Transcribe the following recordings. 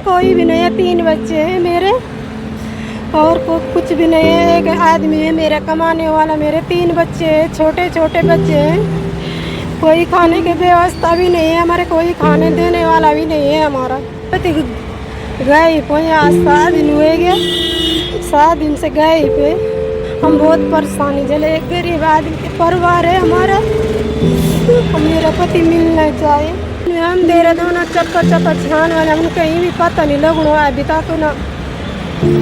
कोई भी नहीं है, 3 बच्चे हैं मेरे और कुछ भी नहीं है। एक आदमी है मेरा कमाने वाला, मेरे 3 बच्चे हैं, छोटे छोटे बच्चे हैं। कोई खाने की व्यवस्था भी नहीं है हमारे, कोई खाने देने वाला भी नहीं है हमारा। गए पे आज 7 दिन हुए गए, 7 दिन से गए पे हम बहुत परेशानी चले। एक गरीब आदमी के परिवार है हमारा, मेरा पति मिलना चाहिए। हम तेरे दोनों चक्कर छान वाले, हम कहीं भी पता नहीं लगना अभी तक ना।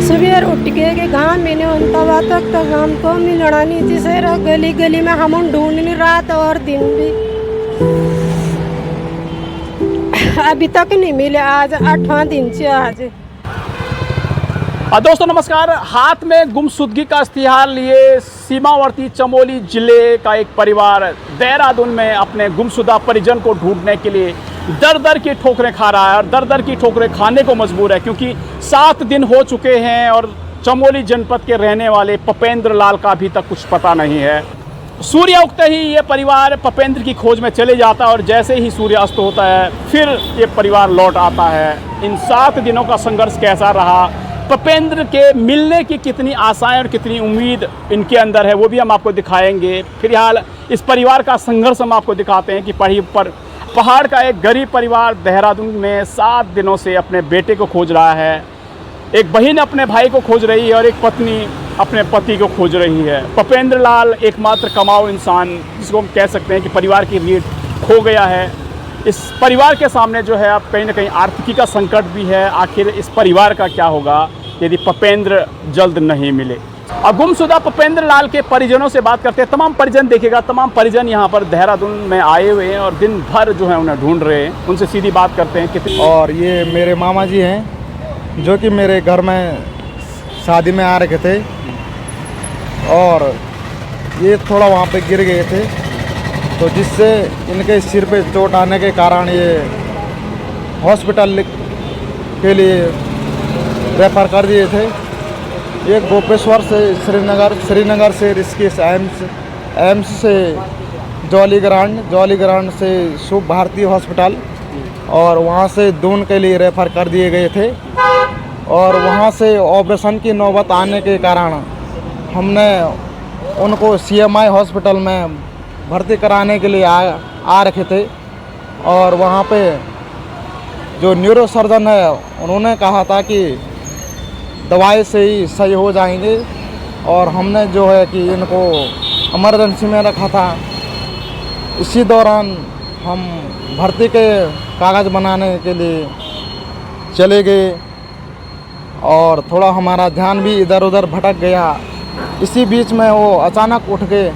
सुबह उठ के घाम में नहीं तब तक तो घाम को मिलना नहीं, जिसे गली गली में हम ढूंढनी रात और दिन भी, अभी तक नहीं मिले। आज 8वां दिन से आज। दोस्तों नमस्कार। हाथ में गुमशुदगी का इश्तिहार लिए सीमावर्ती चमोली जिले का एक परिवार देहरादून में अपने गुमशुदा परिजन को ढूंढने के लिए दर दर की ठोकरें खा रहा है और दर दर की ठोकरें खाने को मजबूर है, क्योंकि 7 दिन हो चुके हैं और चमोली जनपद के रहने वाले पपेंद्र लाल का अभी तक कुछ पता नहीं है। सूर्य उगते ही ये परिवार पपेंद्र की खोज में चले जाता है और जैसे ही सूर्य अस्त होता है फिर ये परिवार लौट आता है। इन 7 दिनों का संघर्ष कैसा रहा, पपेंद्र के मिलने की कितनी आशाएं और कितनी उम्मीद इनके अंदर है, वो भी हम आपको दिखाएंगे। फिलहाल इस परिवार का संघर्ष हम आपको दिखाते हैं कि पहाड़ का एक गरीब परिवार देहरादून में 7 दिनों से अपने बेटे को खोज रहा है। एक बहन अपने भाई को खोज रही है और एक पत्नी अपने पति को खोज रही है। पपेंद्र लाल एकमात्र कमाऊ इंसान, जिसको हम कह सकते हैं कि परिवार की रीढ़ खो गया है। इस परिवार के सामने जो है अब कहीं ना कहीं आर्थिकी का संकट भी है। आखिर इस परिवार का क्या होगा यदि पपेंद्र जल्द नहीं मिले। अब गुमशुदा पपेंद्र लाल के परिजनों से बात करते हैं। तमाम परिजन देखिएगा, तमाम परिजन यहाँ पर देहरादून में आए हुए हैं और दिन भर जो है उन्हें ढूंढ रहे हैं। उनसे सीधी बात करते हैं कि और ये मेरे मामा जी हैं जो कि मेरे घर में शादी में आ रखे थे और ये थोड़ा वहाँ पे गिर गए थे, तो जिससे इनके सिर पे चोट आने के कारण ये हॉस्पिटल के लिए रेफर कर दिए थे। एक गोपेश्वर से श्रीनगर से ऋषिकेश एम्स से जॉलीग्रांड से शुभ भारती हॉस्पिटल और वहाँ से दून के लिए रेफ़र कर दिए गए थे। और वहाँ से ऑपरेशन की नौबत आने के कारण हमने उनको CMI हॉस्पिटल में भर्ती कराने के लिए आ रखे थे और वहाँ पे जो न्यूरो सर्जन है उन्होंने कहा था कि दवाई से ही सही हो जाएंगे और हमने जो है कि इनको इमरजेंसी में रखा था। इसी दौरान हम भर्ती के कागज़ बनाने के लिए चले गए और थोड़ा हमारा ध्यान भी इधर उधर भटक गया। इसी बीच में वो अचानक उठ के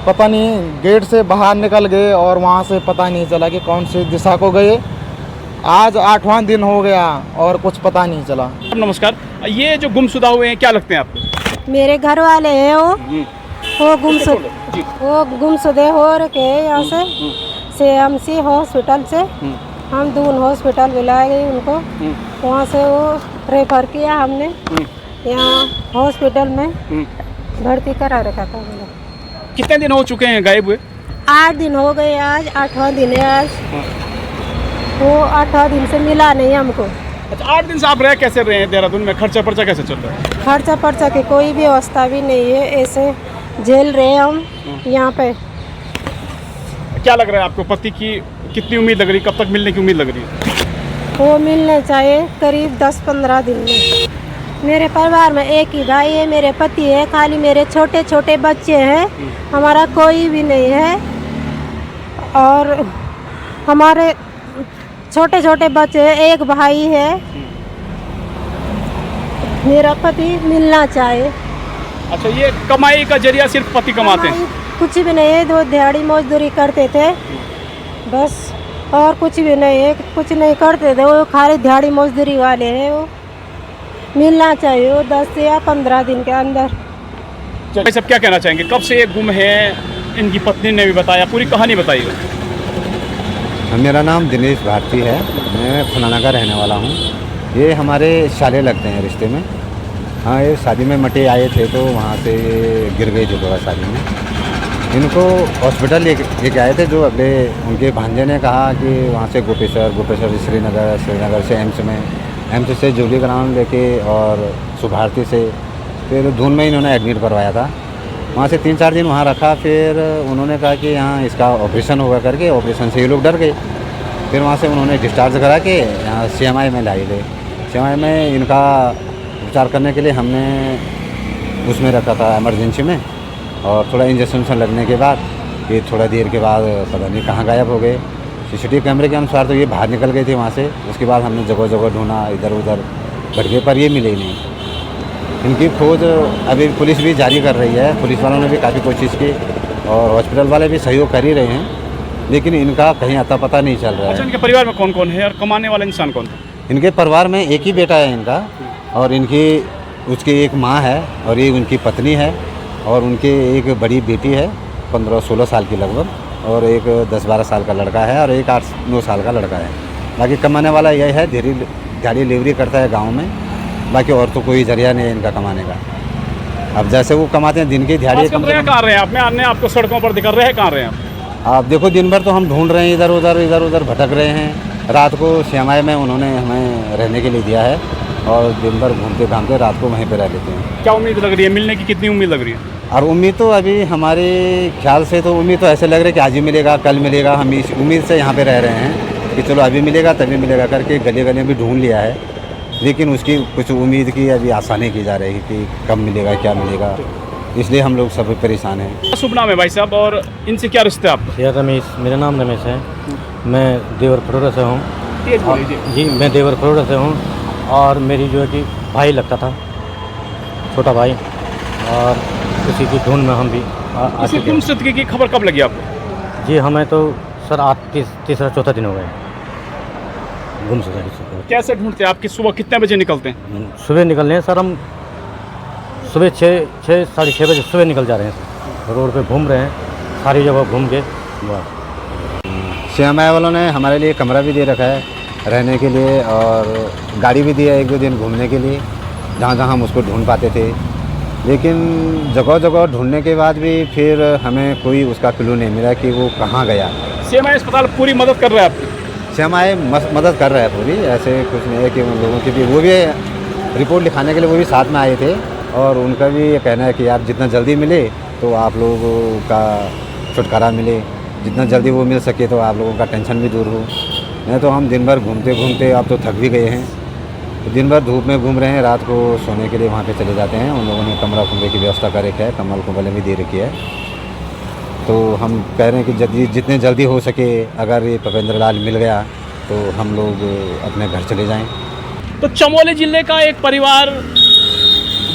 पता नहीं गेट से बाहर निकल गए और वहाँ से पता नहीं चला कि कौन सी दिशा को गए। आज 8वां दिन हो गया और कुछ पता नहीं चला। नमस्कार। ये जो गुमशुदा हुए हैं क्या लगते हैं आपको? मेरे घर वाले हैं वो गुमशुदे हो रखे हैं। यहाँ से CMC हॉस्पिटल से हम दून हॉस्पिटल बुलाए गए उनको, वहाँ से वो रेफर किया हमने, यहाँ हॉस्पिटल में भर्ती करा रखा था। कितने दिन हो चुके हैं गायब हुए? 8 दिन हो गए, आज 8वां दिन है। आज वो 8वां दिन से मिला नहीं हमको। अच्छा, 8 दिन से आप रह कैसे रहे हैं देहरादून में? खर्चा पर्चा कैसे चल रहा है? खर्चा पर्चा की कोई व्यवस्था भी नहीं है, ऐसे झेल रहे हम यहाँ पे। क्या लग रहा है आपको, पति की कितनी उम्मीद लग रही है, कब तक मिलने की उम्मीद लग रही है? वो मिलने चाहिए करीब 10-15 दिन में। मेरे परिवार में एक ही भाई है, मेरे पति है, खाली मेरे छोटे छोटे बच्चे हैं, हमारा कोई भी नहीं है। और हमारे छोटे छोटे बच्चे हैं, एक भाई है। मेरा पति मिलना चाहिए। अच्छा, ये कमाई का जरिया सिर्फ पति कमाते हैं? कुछ भी नहीं है, 2 दिहाड़ी मजदूरी करते थे बस, और कुछ भी नहीं है, कुछ नहीं करते थे। वो खाली दिहाड़ी मजदूरी वाले हैं। वो मिलना चाहिए वो 10 या 15 दिन के अंदर। भाई सब क्या कहना चाहेंगे, कब से ये गुम है? इनकी पत्नी ने भी बताया, पूरी कहानी बताइए। मेरा नाम दिनेश भारती है, मैं फलाना का रहने वाला हूँ। ये हमारे साले लगते हैं रिश्ते में। हाँ, ये शादी में मटे आए थे तो वहाँ से गिर गए जो शादी में। इनको हॉस्पिटल लेके आए थे, जो अगले उनके भांजे ने कहा कि वहाँ से गोपेश्वर श्रीनगर से एम्स में एमसी से जूबली ग्राउंड लेके और सुभारती से फिर धुन में इन्होंने एडमिट करवाया था। वहाँ से 3-4 दिन वहाँ रखा, फिर उन्होंने कहा कि यहाँ इसका ऑपरेशन होगा करके, ऑपरेशन से ये लोग डर गए। फिर वहाँ से उन्होंने डिस्चार्ज करा के यहाँ CMI में लाई गए। CMI में इनका उपचार करने के लिए हमने उसमें रखा था इमरजेंसी में, और थोड़ा इंजेक्शन लगने के बाद ये थोड़ा देर के बाद पता नहीं कहाँ गायब हो गए। CCTV कैमरे के अनुसार तो ये बाहर निकल गए थे वहाँ से। उसके बाद हमने जगह जगह ढूंढा, इधर उधर भटके, पर ये मिले ही नहीं। इनकी खोज अभी पुलिस भी जारी कर रही है। पुलिस वालों ने भी काफ़ी कोशिश की और हॉस्पिटल वाले भी सहयोग कर ही रहे हैं, लेकिन इनका कहीं अता पता नहीं चल रहा अच्छा, है। इनके परिवार में कौन कौन है और कमाने वाला इंसान कौन था? इनके परिवार में एक ही बेटा है इनका, और उसकी एक माँ है और ये उनकी पत्नी है, और उनकी एक बड़ी बेटी है 15-16 साल की लगभग, और एक 10-12 साल का लड़का है, और एक 8-9 साल का लड़का है। बाकी कमाने वाला यही है, गाड़ी डिलीवरी करता है गांव में। बाकी और तो कोई जरिया नहीं है इनका कमाने का। अब जैसे वो कमाते हैं दिन की दिहाड़ी। आजकल रहे कहाँ रहे हैं आप? मैं आपको सड़कों पर दिख रहे हैं, कहाँ रहे हैं आप? आप देखो दिन भर तो हम ढूंढ रहे हैं, इधर उधर भटक रहे हैं। रात को CMI में उन्होंने हमें रहने के लिए दिया है, और दिन भर घूमते घामते रात को वहीं पर रह लेते हैं। क्या उम्मीद लग रही है? मिलने की कितनी उम्मीद लग रही है? और उम्मीद तो अभी हमारे ख्याल से तो उम्मीद तो ऐसे लग रहा है कि आज ही मिलेगा, कल मिलेगा। हम इस उम्मीद से यहाँ पे रह रहे हैं कि चलो अभी मिलेगा तभी मिलेगा करके गली गली भी ढूंढ लिया है, लेकिन उसकी कुछ उम्मीद की अभी आशा नहीं की जा रही है कि कब मिलेगा, क्या मिलेगा। इसलिए हम लोग सब परेशान हैं। शुभ नाम है भाई साहब, और इनसे क्या रिश्ते आपका? या रमेश, मेरा नाम रमेश है। मैं देवर खरोड़ा से हूँ। तेज बोलिए। जी, मैं देवर खरोड़ा से हूँ, और मेरी जो है कि भाई लगता था, छोटा भाई, और उसी की धुन में हम भी आ इसी चुके हैं। गुमशुदगी की खबर कब लगी आपको? जी, हमें तो सर आज तीसरा चौथा दिन हो गए गुमशुदा की खबर। कैसे ढूंढते हैं? आपकी सुबह कितने बजे निकलते हैं? सुबह निकलने हैं सर, हम सुबह 6 साढ़े 6 बजे सुबह निकल जा रहे हैं सर। रोड पे घूम रहे हैं, सारी जगह घूम के बस। CMI वालों ने हमारे लिए कमरा भी दे रखा है रहने के लिए, और गाड़ी भी दी है 1-2 दिन घूमने के लिए, जहाँ जहाँ हम उसको ढूंढ पाते थे। लेकिन जगह जगह ढूंढने के बाद भी फिर हमें कोई उसका क्लू नहीं मिला कि वो कहाँ गया। CMI अस्पताल पूरी मदद कर रहा है आपकी? CMI मदद कर रहा है पूरी, ऐसे कुछ नहीं है कि उन लोगों की भी, वो भी रिपोर्ट लिखाने के लिए वो भी साथ में आए थे, और उनका भी ये कहना है कि आप जितना जल्दी मिले तो आप लोगों का छुटकारा मिले, जितना जल्दी वो मिल सके तो आप लोगों का टेंशन भी दूर हो। नहीं तो हम दिन भर घूमते घूमते अब तो थक भी गए हैं, तो दिन भर धूप में घूम रहे हैं, रात को सोने के लिए वहाँ पे चले जाते हैं। उन लोगों ने कमरा कुमरे की व्यवस्था कर रखी है, कम्बल कुम्बलें भी दे रखी है। तो हम कह रहे हैं कि जितने जल्दी हो सके अगर ये भूपेंद्र लाल मिल गया तो हम लोग अपने घर चले जाएं। तो चमोली जिले का एक परिवार,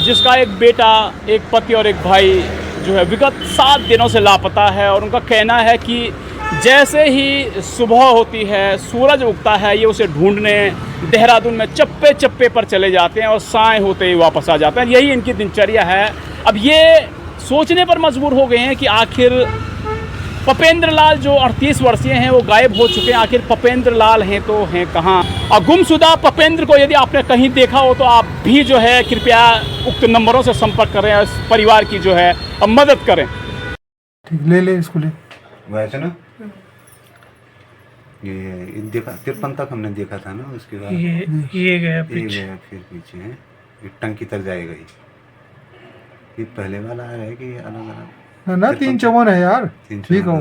जिसका एक बेटा, एक पति और एक भाई जो है विगत 7 दिनों से लापता है, और उनका कहना है कि जैसे ही सुबह होती है, सूरज उगता है, ये उसे ढूंढने देहरादून में चप्पे चप्पे पर चले जाते हैं और साय होते ही वापस आ जाते हैं। यही इनकी दिनचर्या है। अब ये सोचने पर मजबूर हो गए हैं कि आखिर भूपेंद्र लाल जो 38 वर्षीय हैं वो गायब हो चुके हैं, आखिर भूपेंद्र लाल हैं तो हैं कहाँ? और गुमशुदा भूपेंद्र को यदि आपने कहीं देखा हो तो आप भी जो है कृपया उक्त नंबरों से संपर्क करें और इस परिवार की जो है मदद करें। ठीक, ले इसको ले। वैसे ना ये देखा 53 तक हमने देखा था ना, उसके बाद ये गया पीछे। गया फिर पीछे है, ये टंकी तक जाएगा। ये पहले वाला है कि अलग अलग? ना 3 चौवन है यार, 3 ठीक हो।